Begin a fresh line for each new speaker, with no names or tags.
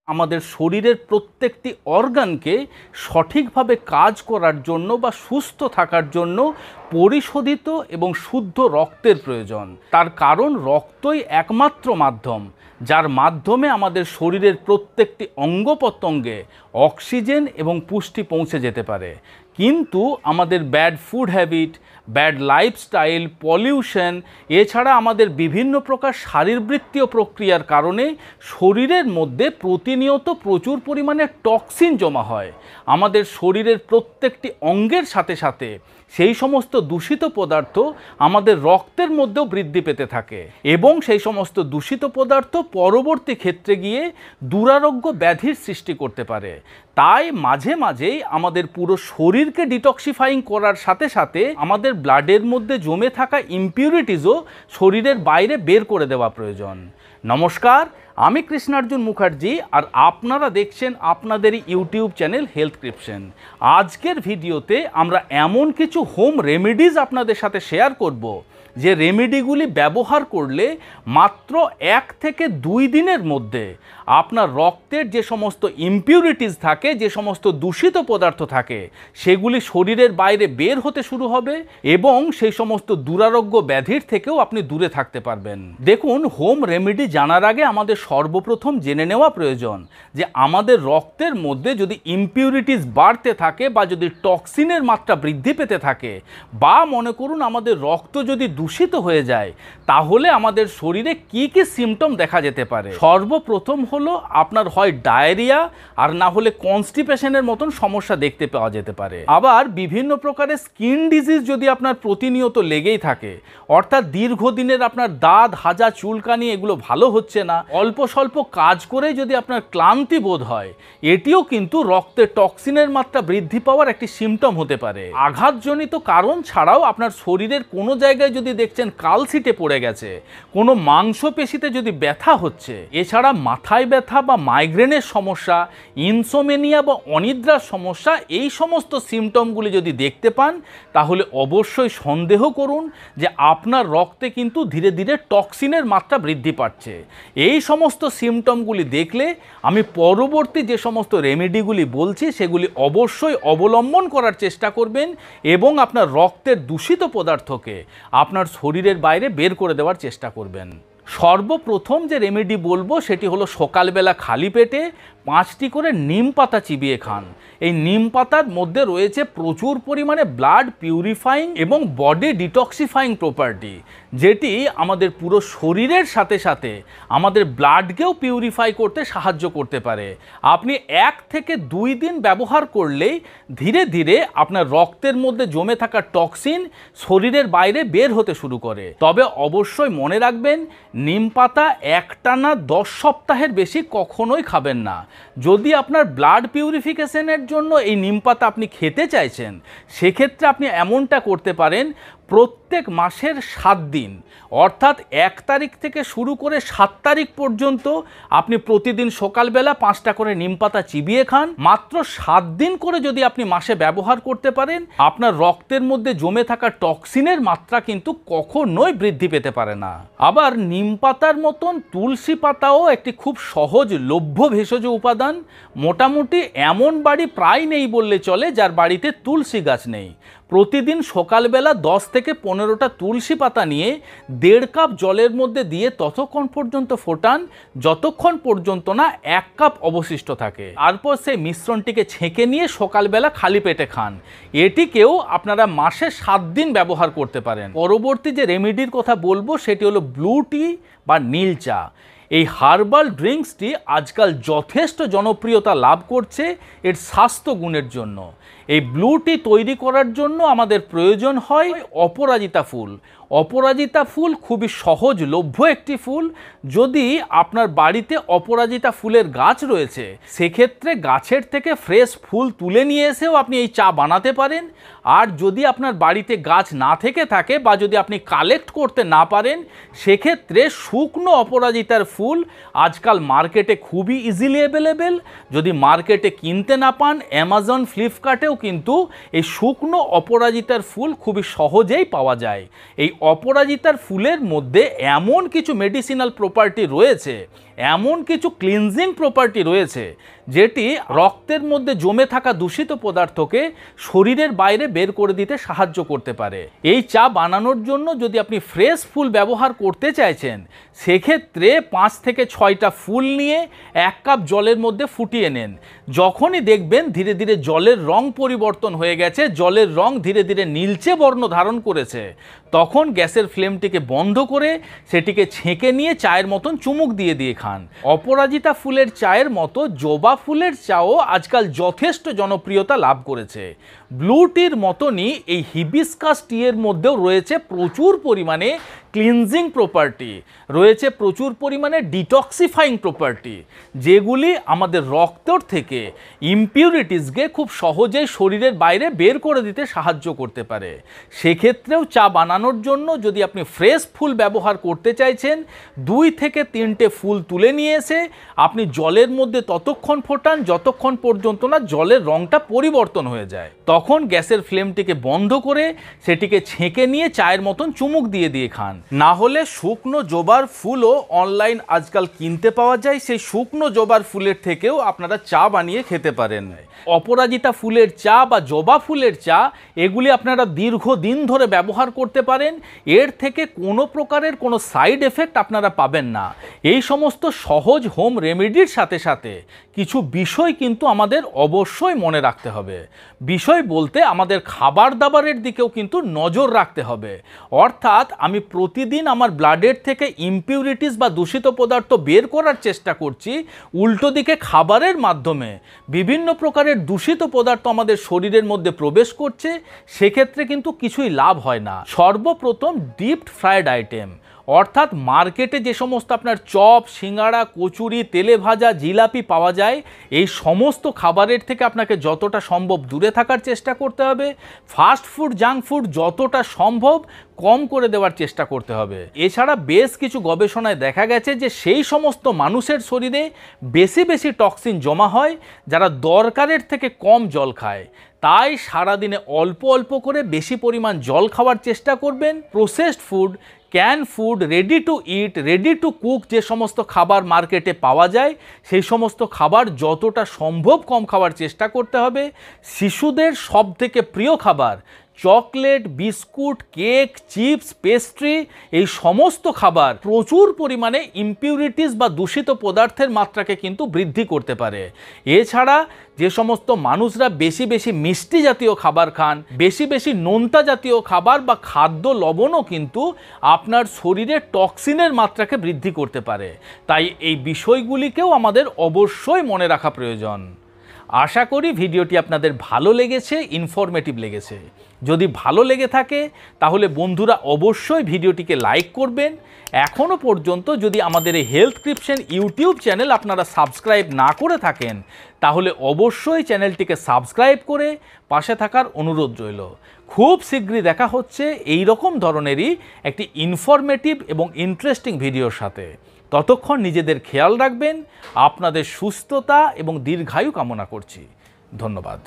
আমাদের শরীরের প্রত্যেকটি অর্গানকে সঠিকভাবে কাজ করার জন্য বা সুস্থ থাকার জন্য পরিশোধিত এবং শুদ্ধ রক্তের প্রয়োজন। তার কারণ রক্তই একমাত্র মাধ্যম যার মাধ্যমে আমাদের শরীরের প্রত্যেকটি অঙ্গ প্রত্যঙ্গে অক্সিজেন এবং পুষ্টি পৌঁছে যেতে পারে। কিন্তু আমাদের bad food habit, bad lifestyle, pollution, এছাড়া আমাদের বিভিন্ন প্রকার শারীরবৃত্তীয় প্রক্রিয়ার কারণে শরীরের মধ্যে প্রতিনিয়ত প্রচুর পরিমাণে টক্সিন জমা হয়। আমাদের শরীরের প্রত্যেকটি অঙ্গের সাথে সাথে সেই সমস্ত দূষিত পদার্থ আমাদের রক্তের মধ্যেও বৃদ্ধি পেতে থাকে এবং সেই সমস্ত দূষিত পদার্থ পরবর্তী ক্ষেত্রে গিয়ে দুরারোগ্য ব্যাধির সৃষ্টি করতে পারে। তাই মাঝে মাঝেই আমাদের পুরো শরীরকে ডিটক্সিফাইং করার সাথে সাথে আমাদের ব্লাডের মধ্যে জমে থাকা ইমপিউরিটিসও শরীরের বাইরে বের করে দেওয়া প্রয়োজন। নমস্কার, আমি কৃষ্ণার্জুন মুখার্জি আর আপনারা দেখছেন আপনাদেরই ইউটিউব চ্যানেল হেলথক্রিপশন। আজকের ভিডিওতে আমরা এমন কিছু হোম রেমেডিজ আপনাদের সাথে শেয়ার করব যে রেমেডিগুলি ব্যবহার করলে মাত্র 1 থেকে 2 দিনের মধ্যে আপনার রক্তের যে সমস্ত ইমপিউরিটিস থাকে, যে সমস্ত দূষিত পদার্থ থাকে, সেগুলি শরীরের বাইরে বের হতে শুরু হবে এবং সেই সমস্ত দুরারোগ্য ব্যাধির থেকেও আপনি দূরে থাকতে পারবেন। দেখুন, হোম রেমেডি জানার আগে আমাদের সর্বপ্রথম জেনে নেওয়া প্রয়োজন যে আমাদের রক্তের মধ্যে যদি ইমপিউরিটিস বাড়তে থাকে বা যদি টক্সিনের মাত্রা বৃদ্ধি পেতে থাকে বা মনে করুন আমাদের রক্ত যদি দূষিত হয়ে যায়, তাহলে আমাদের শরীরে কি কি সিমটম দেখা যেতে পারে। সর্বপ্রথম হলো আপনার হয় ডায়রিয়া আর না হলে কনস্টিপেশনের মতন সমস্যা দেখতে পাওয়া যেতে পারে। আবার বিভিন্ন প্রকারের স্কিন ডিজিজ যদি আপনার প্রতিনিয়ত লেগেই থাকে, অর্থাৎ দীর্ঘদিনের আপনার দাঁত, হাজা, চুলকানি এগুলো ভালো হচ্ছে না, অল্প স্বল্প কাজ করে যদি আপনার ক্লান্তি বোধ হয়, এটিও কিন্তু রক্তে টক্সিনের মাত্রা বৃদ্ধি পাওয়ার একটি সিমটম হতে পারে। আঘাতজনিত কারণ ছাড়াও আপনার শরীরের কোনো জায়গায় যদি দেখছেন কালসিটে পড়ে গেছে, কোনো মাংসপেশিতে যদি ব্যথা হচ্ছে, এছাড়া মাথায় ব্যথা বা মাইগ্রেনের সমস্যা, ইনসোমেনিয়া বা অনিদ্রার সমস্যা, এই সমস্ত সিমটমগুলি যদি দেখতে পান, তাহলে অবশ্যই সন্দেহ করুন যে আপনার রক্তে কিন্তু ধীরে ধীরে টক্সিনের মাত্রা বৃদ্ধি পাচ্ছে। এই সমস্ত সিমটমগুলি দেখলে আমি পরবর্তী যে সমস্ত রেমেডিগুলি বলছি সেগুলি অবশ্যই অবলম্বন করার চেষ্টা করবেন এবং আপনার রক্তের দূষিত পদার্থকে আপনার শরীরের বাইরে বের করে দেওয়ার চেষ্টা করবেন। সর্বপ্রথম যে রেমেডি বলবো সেটি হলো সকালবেলা খালি পেটে 5টি করে নিম পাতা চিবিয়ে খান। এই নিম পাতার মধ্যে রয়েছে প্রচুর পরিমাণে ব্লাড পিউরিফাইং এবং বডি ডিটক্সিফাইং প্রপার্টি, যেটি আমাদের পুরো শরীরের সাথে সাথে আমাদের ব্লাডকেও পিউরিফাই করতে সাহায্য করতে পারে। আপনি 1 থেকে 2 দিন ব্যবহার করলেই ধীরে ধীরে আপনার রক্তের মধ্যে জমে থাকা টক্সিন শরীরের বাইরে বের হতে শুরু করে। তবে অবশ্যই মনে রাখবেন, নিম পাতা একটানা 10 সপ্তাহের বেশি কখনোই খাবেন না। যদি আপনার ব্লাড পিউরিফিকেশনের জন্য এই নিম পাতা আপনি খেতে চাইছেন, সেক্ষেত্রে আপনি এমনটা করতে পারেন, প্রত্যেক মাসের 7 দিন অর্থাৎ 1 তারিখ থেকে শুরু করে 7 তারিখ পর্যন্ত আপনি প্রতিদিন সকালবেলা 5টা করে নিম পাতা চিবিয়ে খান। মাত্র 7 দিন করে যদি আপনি মাসে ব্যবহার করতে পারেন, আপনার রক্তের মধ্যে জমে থাকা টক্সিনের মাত্রা কিন্তু কখনোই বৃদ্ধি পেতে পারে না। আবার নিম পাতার মতন তুলসী পাতাও একটি খুব সহজলভ্য ভেষজ উপাদান। মোটামুটি এমন বাড়ি প্রায় নেই বললে চলে যার বাড়িতে তুলসী গাছ নেই। প্রতিদিন সকালবেলা 10 থেকে 15টা তুলসী পাতা নিয়ে 1.5 কাপ জলের মধ্যে দিয়ে ততক্ষণ পর্যন্ত ফোটান যতক্ষণ পর্যন্ত না 1 কাপ অবশিষ্ট থাকে। তারপর সেই মিশ্রণটিকে ছেঁকে নিয়ে সকালবেলা খালি পেটে খান। এটিকেও আপনারা মাসে 7 দিন ব্যবহার করতে পারেন। পরবর্তী যে রেমেডির কথা বলবো সেটি হলো ব্লু টি বা নীল চা। এই হার্বাল ড্রিঙ্কসটি আজকাল যথেষ্ট জনপ্রিয়তা লাভ করছে এর স্বাস্থ্য গুণের জন্য। এই ব্লু টি তৈরি করার জন্য আমাদের প্রয়োজন হয় অপরাজিতা ফুল। অপরাজিতা ফুল খুবই সহজলভ্য একটি ফুল। যদি আপনার বাড়িতে অপরাজিতা ফুলের গাছ রয়েছে, সেক্ষেত্রে গাছের থেকে ফ্রেশ ফুল তুলে নিয়ে এসেও আপনি এই চা বানাতে পারেন। আর যদি আপনার বাড়িতে গাছ না থেকে থাকে বা যদি আপনি কালেক্ট করতে না পারেন, সেক্ষেত্রে শুকনো অপরাজিতার ফুল আজকাল মার্কেটে খুবই ইজিলি অ্যাভেলেবেল। যদি মার্কেটে কিনতে না পান, অ্যামাজন, ফ্লিপকার্টেও কিন্তু এই শুকনো অপরাজিতার ফুল খুবই সহজেই পাওয়া যায়। এই অপরাজিতার ফুলের মধ্যে এমন কিছু মেডিসিনাল প্রপার্টি রয়েছে এমন কিছু ক্লিনজিং প্রপার্টি রয়েছে যেটি রক্তের মধ্যে জমে থাকা দূষিত পদার্থকে শরীরের বাইরে বের করে দিতে সাহায্য করতে পারে। এই চা বানানোর জন্য যদি আপনি ফ্রেশ ফুল ব্যবহার করতে চাইছেন, সেক্ষেত্রে 5 থেকে 6টা ফুল নিয়ে 1 কাপ জলের মধ্যে ফুটিয়ে নেন। যখনই দেখবেন ধীরে ধীরে জলের রং পরিবর্তন হয়ে গেছে, জলের রং ধীরে ধীরে নীলচে বর্ণ ধারণ করেছে, তখন গ্যাসের ফ্লেমটিকে বন্ধ করে সেটিকে ছেঁকে নিয়ে চায়ের মতন চুমুক দিয়ে দিয়ে খান। অপরাজিতা ফুলের চায়ের মতো জবা ফুলের চাও আজকাল যথেষ্ট জনপ্রিয়তা লাভ করেছে। ব্লু টির মতনই এই হিবিস্কাস টি এর মধ্যেও রয়েছে প্রচুর পরিমাণে ক্লিনজিং প্রপার্টি, রয়েছে প্রচুর পরিমাণে ডিটক্সিফাইং প্রপার্টি, যেগুলি আমাদের রক্তর থেকে ইমপিউরিটিসকে খুব সহজেই শরীরের বাইরে বের করে দিতে সাহায্য করতে পারে। সেক্ষেত্রেও চা বানানোর জন্য যদি আপনি ফ্রেশ ফুল ব্যবহার করতে চাইছেন, 2 থেকে 3টে ফুল তুলে নিয়ে এসে আপনি জলের মধ্যে ততক্ষণ ফোটান যতক্ষণ পর্যন্ত না জলের রংটা পরিবর্তন হয়ে যায়। তখন গ্যাসের ফ্লেমটিকে বন্ধ করে সেটিকে ছেঁকে নিয়ে চায়ের মতন চুমুক দিয়ে দিয়ে খান। না হলে শুকনো জবার ফুলও অনলাইন আজকাল কিনতে পাওয়া যায়, সেই শুকনো জবার ফুলের থেকেও আপনারা চা বানিয়ে খেতে পারেন। অপরাজিতা ফুলের চা বা জবা ফুলের চা এগুলি আপনারা দীর্ঘদিন ধরে ব্যবহার করতে পারেন, এর থেকে কোনো প্রকারের কোনো সাইড এফেক্ট আপনারা পাবেন না। এই সমস্ত সহজ হোম রেমেডির সাথে সাথে কিছু বিষয় কিন্তু আমাদের অবশ্যই মনে রাখতে হবে। বিষয় বলতে আমাদের খাবার দাবারের দিকেও কিন্তু নজর রাখতে হবে। অর্থাৎ আমি প্রতিদিন আমার ব্লাডের থেকে ইমপিউরিটিস বা দূষিত পদার্থ বের করার চেষ্টা করছি, উল্টো দিকে খাবারের মাধ্যমে বিভিন্ন প্রকারের দূষিত পদার্থ আমাদের শরীরের মধ্যে প্রবেশ করছে, সেক্ষেত্রে কিন্তু কিছুই লাভ হয় না। সর্বপ্রথম ডিপড ফ্রাইড আইটেম, অর্থাৎ মার্কেটে যে সমস্ত আপনার চপ, সিঙ্গাড়া, কচুরি, তেলে ভাজা, জিলাপি পাওয়া যায়, এই সমস্ত খাবারের থেকে আপনাকে যতটা সম্ভব দূরে থাকার চেষ্টা করতে হবে। ফাস্ট ফুড, জাঙ্ক ফুড যতটা সম্ভব কম করে দেওয়ার চেষ্টা করতে হবে। এছাড়া বেশ কিছু গবেষণায় দেখা গেছে যে সেই সমস্ত মানুষের শরীরে বেশি বেশি টক্সিন জমা হয় যারা দরকারের থেকে কম জল খায়। তাই সারাদিনে অল্প অল্প করে বেশি পরিমাণ জল খাওয়ার চেষ্টা করবেন। Processed food, can food, ready to it, ready to cook যে সমস্ত খাবার মার্কেটে পাওয়া যায়, সেই সমস্ত খাবার যতটা সম্ভব কম খাওয়ার চেষ্টা করতে হবে। শিশুদের সবথেকে প্রিয় খাবার chocolate, biscuit, cake, chips, pastry, এই সমস্ত খাবার প্রচুর পরিমাণে ইমপিউরিটিস বা দূষিত পদার্থের মাত্রাকে কিন্তু বৃদ্ধি করতে পারে। এছাড়া যে সমস্ত মানুষরা বেশি বেশি মিষ্টি জাতীয় খাবার খান, বেশি বেশি নোনতা জাতীয় খাবার বা খাদ্য লবণও কিন্তু আপনার শরীরে টক্সিনের মাত্রাকে বৃদ্ধি করতে পারে। তাই এই বিষয়গুলিকেও আমাদের অবশ্যই মনে রাখা প্রয়োজন। আশা করি ভিডিওটি আপনাদের ভালো লেগেছে, ইনফরমেটিভ লেগেছে। যদি ভালো লেগে থাকে তাহলে বন্ধুরা অবশ্যই ভিডিওটিকে লাইক করবেন। এখনও পর্যন্ত যদি আমাদের এই হেলথক্রিপশন ইউটিউব চ্যানেল আপনারা সাবস্ক্রাইব না করে থাকেন, তাহলে অবশ্যই চ্যানেলটিকে সাবস্ক্রাইব করে পাশে থাকার অনুরোধ রইল। খুব শীঘ্রই দেখা হচ্ছে এই রকম ধরনেরই একটি ইনফরমেটিভ এবং ইন্টারেস্টিং ভিডিওর সাথে। ততক্ষণ নিজেদের খেয়াল রাখবেন। আপনাদের সুস্থতা এবং দীর্ঘায়ু কামনা করছি। ধন্যবাদ।